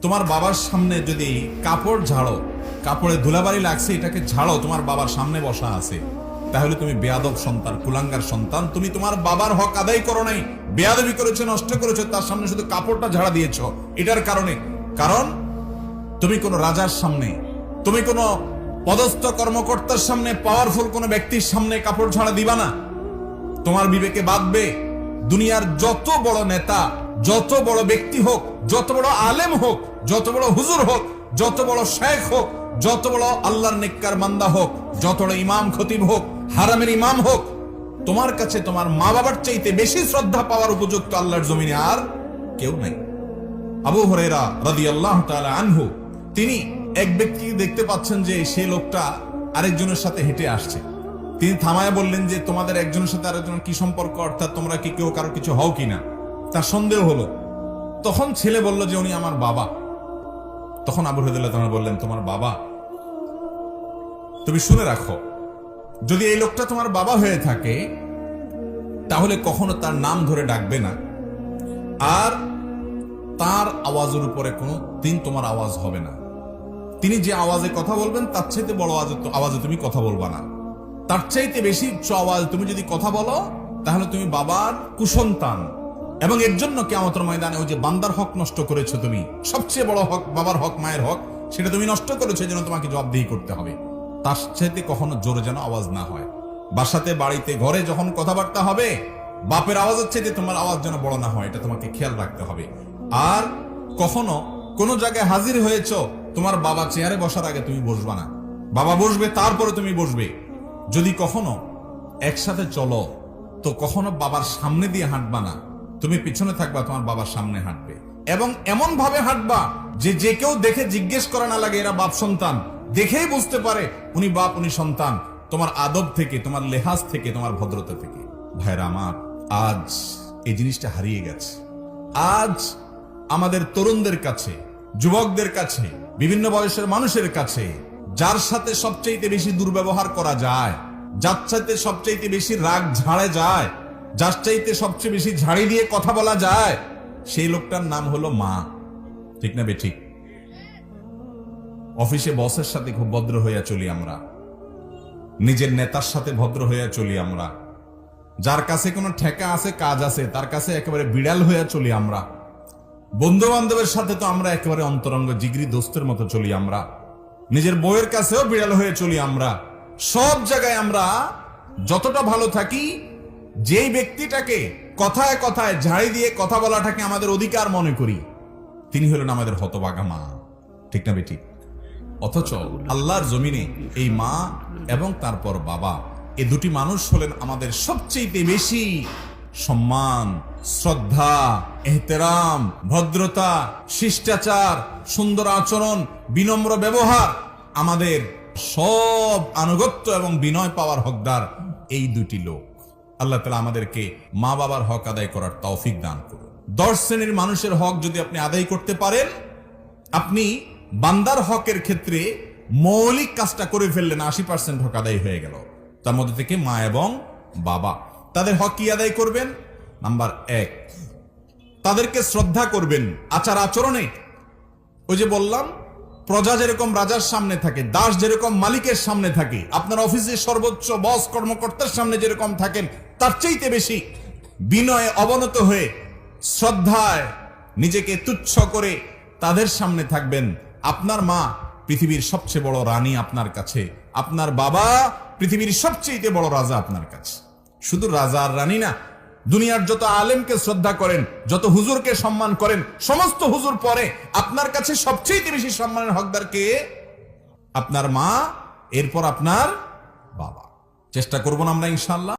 তোমার বাবার সামনে যদি কাপড় ঝাড়ো, কাপড়ে ধুলাবাড়ি লাগছে, এটাকে ঝাড়ো, তোমার বাবার সামনে বসা আছে, তাহলে তুমি বেয়াদব সন্তান, কুলাঙ্গার সন্তান। তুমি তোমার বাবার হক আদায় করো নাই, বেয়াদবি করেছো, নষ্ট করেছো, তার সামনে শুধু কাপড়টা ঝাড়া দিয়েছো। এটার কারণে, কারণ তুমি কোন রাজার সামনে, তুমি কোন পদস্থ কর্মকর্তার সামনে, পাওয়ারফুল কোন ব্যক্তির সামনে কাপড় ঝাড়া দিবা না। তোমার বিবেকে বাঁধবে, দুনিয়ার যত বড় নেতা, যত বড় ব্যক্তি হোক, যত বড় আলেম হোক, যত বড় হুজুর হোক, যত বড় শেখ হোক, যত বড় আল্লাহর নেককার বান্দা হোক, যত বড় ইমাম খতিব হোক, হারামের ইমাম হোক, তোমার কাছে তোমার মা বাবার চাইতে বেশি শ্রদ্ধা পাওয়ার উপযুক্ত আল্লাহর জমিনে আর কেউ নাই। আবু হুরায়রা রাদিয়াল্লাহু তাআলা আনহু, তিনি এক ব্যক্তিকে দেখতে পাচ্ছেন যে সেই লোকটা আরেকজনের সাথে হেঁটে আসছে। তিনি থামায় বললেন যে তোমাদের একজনের সাথে আরেকজনের কি সম্পর্ক, অর্থাৎ তোমরা কি কেউ কারো কিছু হও কিনা। তার সন্দেহ হলো। তখন ছেলে বলল যে উনি আমার বাবা। তখন আবু হুরায়রা বললেন, তোমার বাবা? তুমি শুনে রাখো, যদি এই লোকটা তোমার বাবা হয়ে থাকে তাহলে কখনো তার নাম ধরে ডাকবে না, আর তার আওয়াজের উপরে কোনো দিন তোমার আওয়াজ হবে না। তিনি যে আওয়াজে কথা বলবেন তার চাইতে বড় আওয়াজে তুমি কথা বলবা না। তার চাইতে বেশি উচ্চ আওয়াজ তুমি যদি কথা বলো তাহলে তুমি বাবার কুসন্তান, এবং এর জন্য কিয়ামতের ময়দানে ওই যে বান্দার হক নষ্ট করেছো তুমি, সবচেয়ে বড় হক, বাবার হক, মায়ের হক, সেটা তুমি নষ্ট করেছো, যেন তোমাকে জবাবদিহি করতে হবে। তার চাইতে কখনো জোরে যেন আওয়াজ না হয়। বাসাতে, বাড়িতে, ঘরে যখন কথাবার্তা হবে, বাপের আওয়াজের চাইতে তোমার আওয়াজ যেন বড় না হয়, এটা তোমাকে খেয়াল রাখতে হবে। আর কখনো কোন জায়গায় হাজির হয়েছ, তোমার বাবা চেয়ারে বসার আগে তুমি বসবা না। বাবা বসবে, তারপরে তুমি বসবে। যদি কখনো একসাথে চলো তো কখনো বাবার সামনে দিয়ে হাঁটবা না, তুমি পিছনে থাকবা, তোমার বাবার সামনে হাঁটবে, এবং এমন ভাবে হাঁটবা যে যে কেউ দেখে জিজ্ঞেস করা না লাগে এরা বাপ সন্তান, দেখেই বুঝতে পারে উনি বাপ, উনি সন্তান। তোমার আদব থেকে, তোমার লেহাজ থেকে, তোমার ভদ্রতা থেকে। ভাইরা আমার, আজ এই জিনিসটা হারিয়ে গেছে। আজ আমাদের তরুণদের কাছে, যুবকদের কাছে, বিভিন্ন বয়সের মানুষের কাছে যার সাথে সবচাইতে বেশি দুর্ব্যবহার করা যায়, যার সাথে সবচাইতে বেশি রাগ ঝাড়ে যায়, যার চাইতে সবচেয়ে বেশি ঝাড়ি দিয়ে কথা বলা যায়, সেই লোকটার নাম হলো মা। ঠিক না বেঠিক? অফিসে বসের সাথে খুব ভদ্র হইয়া চলি আমরা, নিজের নেতার সাথে ভদ্র হইয়া চলি আমরা, যার কাছে কোনো ঠেকা আছে, কাজ আছে, তার কাছে একেবারে বিড়াল হইয়া চলি আমরা, বন্ধু বান্ধবের সাথে তো আমরা একেবারে অন্তরঙ্গ জিগরি দোস্তের মতো চলি আমরা, নিজের বউয়ের কাছেও বিড়াল হয়ে চলি আমরা। সব জায়গায় আমরা যতটা ভালো থাকি, যেই ব্যক্তিটাকে কথায় কথায় ঝাড়ি দিয়ে কথা বলাটাকে আমাদের অধিকার মনে করি, তিনি হলেন আমাদের হতভাগা মা। ঠিক না বেঠিক? অথচ আল্লাহর জমিনে এই মা এবং তারপর বাবা, এই দুটি মানুষ হলেন আমাদের সবচেয়ে বেশি সম্মান, শ্রদ্ধা, এহতেরাম, ভদ্রতা, শিষ্টাচার, সুন্দর আচরণ, বিনম্র ব্যবহার, আমাদের সব আনুগত্য এবং বিনয় পাওয়ার হকদার এই দুটি লোক। আল্লাহ তাআলা আমাদেরকে মা বাবার হক আদায় করার তৌফিক দান করুন। 10 শ্রেণীর মানুষের হক যদি আপনি আদায় করতে পারেন, আপনি বান্দার হকের ক্ষেত্রে মৌলিক কাজটা করে ফেললেন, 80% হক আদায় হয়ে গেল। তার মধ্যে থেকে মা এবং বাবা, তাদের হক কি আদায় করবেন? নাম্বার 1, তাদেরকে শ্রদ্ধা করবেন আচার আচরণে। ওই যে বললাম, প্রজা যেরকম রাজার সামনে থাকে, দাস যেরকম মালিকের সামনে থাকে, আপনার অফিসের সর্বোচ্চ বস কর্মকর্তার সামনে যেরকম থাকেন, তার চাইতে বেশি বিনয়ে অবনত হয়ে, শ্রদ্ধায় নিজেকে তুচ্ছ করে তাদের সামনে থাকবেন। আপনার মা পৃথিবীর সবচেয়ে বড় রানী আপনার কাছে, আপনার বাবা পৃথিবীর সবচেয়ে বড় রাজা আপনার কাছে। শুধু রাজা আর রানী না, দুনিয়ার যত আলেমকে শ্রদ্ধা করেন, যত হুজুরকে সম্মান করেন, সমস্ত হুজুর পরে আপনার কাছে সবচেয়ে বেশি সম্মানের হকদার কে? আপনার মা, এরপর আপনার বাবা। চেষ্টা করব না আমরা ইনশাআল্লাহ।